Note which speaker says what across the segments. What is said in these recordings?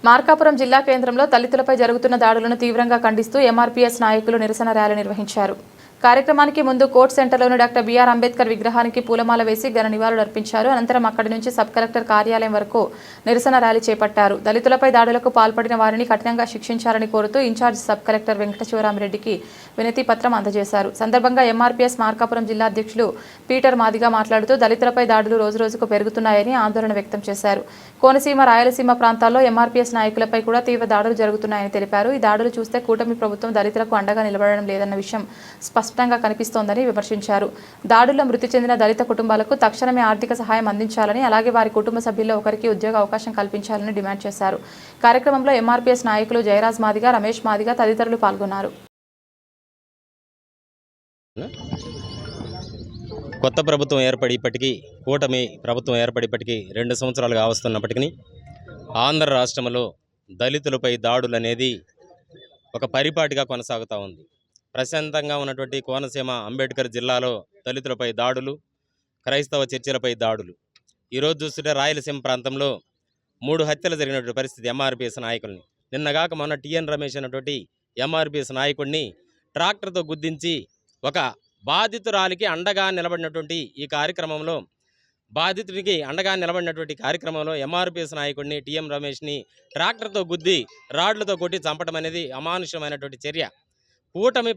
Speaker 1: మార్కాపురం జిల్లా కేంద్రంలో దళితులపై జరుగుతున్న దాడులను తీవ్రంగా ఖండిస్తూ ఎంఆర్పీఎస్ నాయకులు నిరసన ర్యాలీ నిర్వహించారు. కార్యక్రమానికి ముందు కోర్ట్ సెంటర్లోని డాక్టర్ బిఆర్ అంబేద్కర్ విగ్రహానికి పూలమాల వేసి ఘన నివాళులు అర్పించారు. అనంతరం అక్కడి నుంచి సబ్ కలెక్టర్ కార్యాలయం వరకు నిరసన ర్యాలీ చేపట్టారు. దళితులపై దాడులకు పాల్పడిన వారిని కఠినంగా శిక్షించాలని కోరుతూ ఇన్ఛార్జ్ సబ్ కలెక్టర్ వెంకట శివరామిరెడ్డికి వినతి పత్రం అందజేశారు. సందర్భంగా ఎంఆర్పీఎస్ మార్కాపురం జిల్లా అధ్యక్షులు పీటర్ మాదిగా మాట్లాడుతూ దళితులపై దాడులు రోజురోజుకు పెరుగుతున్నాయని ఆందోళన వ్యక్తం చేశారు. కోనసీమ, రాయలసీమ ప్రాంతాల్లో ఎంఆర్పీఎస్ నాయకులపై కూడా తీవ్ర దాడులు జరుగుతున్నాయని తెలిపారు. ఈ దాడులు చూస్తే కూటమి ప్రభుత్వం దళితులకు అండగా నిలబడడం లేదన్న విషయం స్పష్టంగా కనిపిస్తోందని విమర్శించారు. దాడుల్లో మృతి చెందిన దళిత కుటుంబాలకు తక్షణమే ఆర్థిక సహాయం అందించాలని, అలాగే వారి కుటుంబ సభ్యుల్లో ఒకరికి ఉద్యోగ అవకాశం కల్పించాలని డిమాండ్ చేశారు. కార్యక్రమంలో ఎంఆర్పీఎస్ నాయకులు జయరాజ్ మాదిగా, రమేష్ మాదిగా తదితరులు పాల్గొన్నారు.
Speaker 2: కొత్త ప్రభుత్వం ఏర్పడి ఇప్పటికీ కూటమి ప్రభుత్వం ఏర్పడి ఇప్పటికీ 2 సంవత్సరాలుగా వస్తున్నప్పటికీ ఆంధ్ర రాష్ట్రంలో దళితులపై దాడులు అనేది ఒక పరిపాటిగా కొనసాగుతూ ఉంది. ప్రశాంతంగా ఉన్నటువంటి కోనసీమ, అంబేద్కర్ జిల్లాలో దళితులపై దాడులు, క్రైస్తవ చర్చిలపై దాడులు. ఈరోజు చూస్తుంటే రాయలసీమ ప్రాంతంలో 3 హత్యలు జరిగినటువంటి పరిస్థితి ఎంఆర్పీఎస్ నాయకుల్ని. నిన్నగాక మొన్న టిఎన్ రమేష్ అన్నటువంటి ఎంఆర్పీఎస్ నాయకుడిని ట్రాక్టర్తో గుద్దించి ఒక బాధితురాలికి అండగా నిలబడినటువంటి ఈ కార్యక్రమంలో, బాధితుడికి అండగా నిలబడినటువంటి కార్యక్రమంలో ఎంఆర్పీఎస్ నాయకుడిని టిఎం రమేష్ని ట్రాక్టర్తో గుద్ది రాడ్లతో కొట్టి చంపడం అనేది అమానుషమైనటువంటి చర్య. కూటమి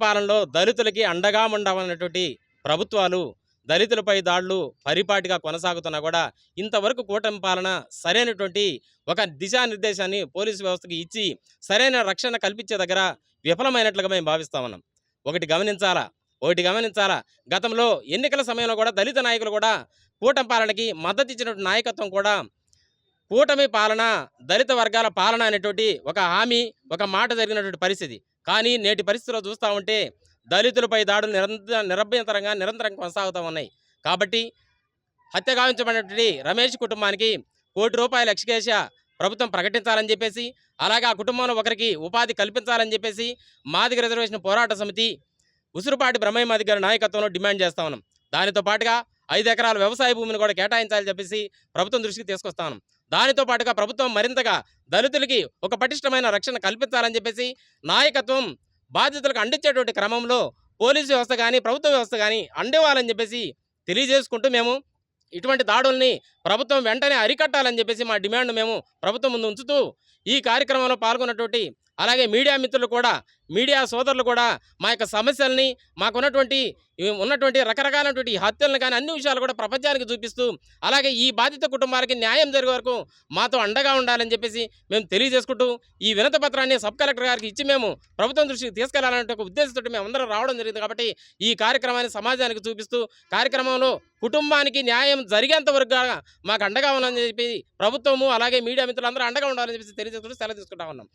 Speaker 2: పాలనలో దళితులకి అండగా ఉండవన్నటువంటి ప్రభుత్వాలు దళితులపై దాడులు పరిపాటిగా కొనసాగుతున్నా కూడా ఇంతవరకు కూటమి పాలన సరైనటువంటి ఒక దిశానిర్దేశాన్ని పోలీసు వ్యవస్థకి ఇచ్చి సరైన రక్షణ కల్పించే దగ్గర విఫలమైనట్లుగా మేము భావిస్తా ఉన్నాం. ఒకటి గమనించాలా, గతంలో ఎన్నికల సమయంలో కూడా దళిత నాయకులు కూడా కూటమి పాలనకి మద్దతు ఇచ్చినటువంటి నాయకత్వం కూడా కూటమి పాలన, దళిత వర్గాల పాలన అనేటువంటి ఒక హామీ, ఒక మాట జరిగినటువంటి పరిస్థితి. కానీ నేటి పరిస్థితిలో చూస్తూ ఉంటే దళితులపై దాడులు నిరంతరంగా కొనసాగుతూ ఉన్నాయి. కాబట్టి హత్య గావించబడినటువంటి రమేష్ కుటుంబానికి ₹1 కోటి ఎక్స్గ్రేష ప్రభుత్వం ప్రకటించాలని చెప్పేసి, అలాగే ఆ కుటుంబంలో ఒకరికి ఉపాధి కల్పించాలని చెప్పేసి మాదిగ రిజర్వేషన్ పోరాట సమితి ఉసురుపాటి బ్రహ్మయ్య మాదిగ గారి నాయకత్వంలో డిమాండ్ చేస్తా ఉన్నాం. దానితో పాటుగా 5 ఎకరాల వ్యవసాయ భూమిని కూడా కేటాయించాలని చెప్పేసి ప్రభుత్వం దృష్టికి తీసుకొస్తా ఉన్నాం. దానితో పాటుగా ప్రభుత్వం మరింతగా దళితులకి ఒక పటిష్టమైన రక్షణ కల్పించాలని చెప్పేసి నాయకత్వం బాధ్యతలకు అందించేటువంటి క్రమంలో పోలీసు వ్యవస్థ కానీ ప్రభుత్వ వ్యవస్థ కానీ అందివ్వాలని చెప్పేసి తెలియజేసుకుంటూ మేము ఇటువంటి దాడుల్ని ప్రభుత్వం వెంటనే అరికట్టాలని చెప్పేసి మా డిమాండ్ మేము ప్రభుత్వం ముందు ఉంచుతూ ఈ కార్యక్రమంలో పాల్గొన్నటువంటి అలాగే మీడియా మిత్రులు కూడా, మీడియా సోదరులు కూడా మా యొక్క సమస్యల్ని, ఉన్నటువంటి రకరకాలైనటువంటి హత్యలను కానీ అన్ని విషయాలు కూడా ప్రపంచానికి చూపిస్తూ, అలాగే ఈ బాధిత కుటుంబాలకి న్యాయం జరిగే వరకు మాతో అండగా ఉండాలని చెప్పేసి మేము తెలియజేసుకుంటూ ఈ వినతి పత్రాన్ని సబ్ కలెక్టర్ గారికి ఇచ్చి మేము ప్రభుత్వం దృష్టికి తీసుకెళ్లాలనే ఒక ఉద్దేశంతో మేము అందరం రావడం జరిగింది. కాబట్టి ఈ కార్యక్రమాన్ని సమాజానికి చూపిస్తూ కార్యక్రమంలో కుటుంబానికి న్యాయం జరిగేంత వరకు మాకు అండగా ఉండాలని చెప్పి ప్రభుత్వము అలాగే మీడియా మిత్రులు అందరూ అండగా ఉండాలని చెప్పేసి తెలియజేసుకుంటూ సెలవు తీసుకుంటా ఉన్నాం.